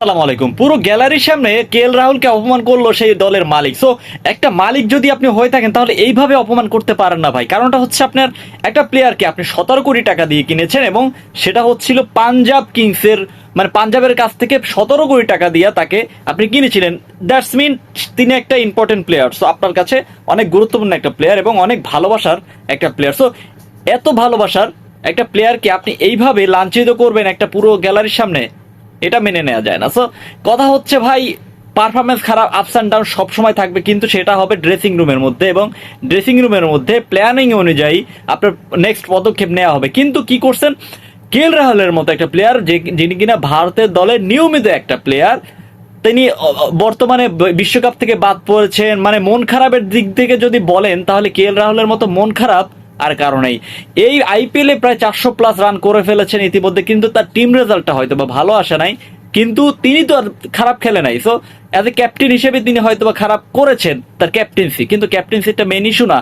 আসসালামু আলাইকুম। পুরো গ্যালারির সামনে কেএল রাহুলকে অপমান করলো সেই দলের মালিক। সো একটা মালিক যদি আপনি হয়ে থাকেন তাহলে এইভাবে অপমান করতে পারেন না ভাই। কারণটা হচ্ছে আপনার একটা প্লেয়ারকে আপনি 17 কোটি টাকা দিয়ে কিনেছেন এবং সেটা হচ্ছিল পাঞ্জাব কিংসের, মানে পাঞ্জাবের কাছ থেকে 17 কোটি টাকা দিয়ে তাকে আপনি কিনেছিলেন। দ্যাটস মিন তিনি একটা ইম্পর্টেন্ট প্লেয়ার। সো আপনার কাছে অনেক গুরুত্বপূর্ণ একটা প্লেয়ার এবং অনেক ভালোবাসার একটা প্লেয়ার। সো এত ভালোবাসার একটা প্লেয়ারকে আপনি এইভাবে লাঞ্ছিত করবেন একটা পুরো গ্যালারির সামনে, এটা মেনে নেওয়া যায় না। সো কথা হচ্ছে ভাই, পারফরমেন্স খারাপ, আপস অ্যান্ড ডাউন সবসময় থাকবে, কিন্তু সেটা হবে ড্রেসিং রুমের মধ্যে এবং ড্রেসিং রুমের মধ্যে প্ল্যানিং অনুযায়ী আপনার নেক্সট পদক্ষেপ নেওয়া হবে। কিন্তু কি করছেন কেএল রাহুলের মতো একটা প্লেয়ার, যে যিনি কিনা ভারতের দলের নিয়মিত একটা প্লেয়ার, তিনি বর্তমানে বিশ্বকাপ থেকে বাদ পড়েছেন। মানে মন খারাপের দিক থেকে যদি বলেন তাহলে কেএল রাহুলের মতো মন খারাপ আর কারো নেই। এই আইপিএলে প্রায় 400+ রান করে ফেলেছেন ইতিমধ্যে, কিন্তু তার টিম রেজাল্টটা হয়তো বা ভালো আসে নাই, কিন্তু তিনি তো আর খারাপ খেলে নাই। সো অ্যাজ এ ক্যাপ্টেন হিসেবে তিনি হয়তো বা খারাপ করেছেন তার ক্যাপ্টেন্সি, কিন্তু ক্যাপ্টেন্সিটা মেন ইস্যু না।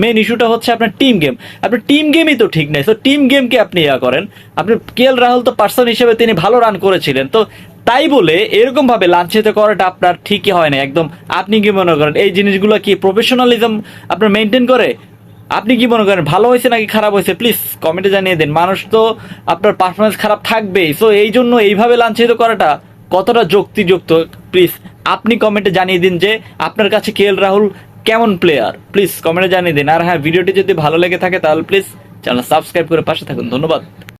মেন ইস্যুটা হচ্ছে আপনার টিম গেম। আপনার টিম গেমই তো ঠিক নেই। তো টিম গেমকে আপনি করেন। আপনি কেএল রাহুল তো পার্সন হিসেবে তিনি ভালো রান করেছিলেন, তো তাই বলে এরকম ভাবে লাঞ্ছিত করাটা আপনার ঠিকই হয় না একদম। আপনি কি মনে করেন এই জিনিসগুলো কি প্রফেশনালিজম আপনার মেনটেন করে? আপনি কি মনে করেন ভালো হয়েছে নাকি খারাপ হয়েছে? প্লিজ কমেন্টে জানিয়ে দিন। মানুষ তো আপনার পারফরমেন্স খারাপ থাকবেই, সো এই জন্য এইভাবে লাঞ্ছিত করাটা কতটা যুক্তিযুক্ত প্লিজ আপনি কমেন্টে জানিয়ে দিন যে আপনার কাছে কেএল রাহুল কেমন প্লেয়ার, প্লিজ কমেন্টে জানিয়ে দিন। আর হ্যাঁ, ভিডিওটি যদি ভালো লেগে থাকে তাহলে প্লিজ চ্যানেল সাবস্ক্রাইব করে পাশে থাকুন। ধন্যবাদ।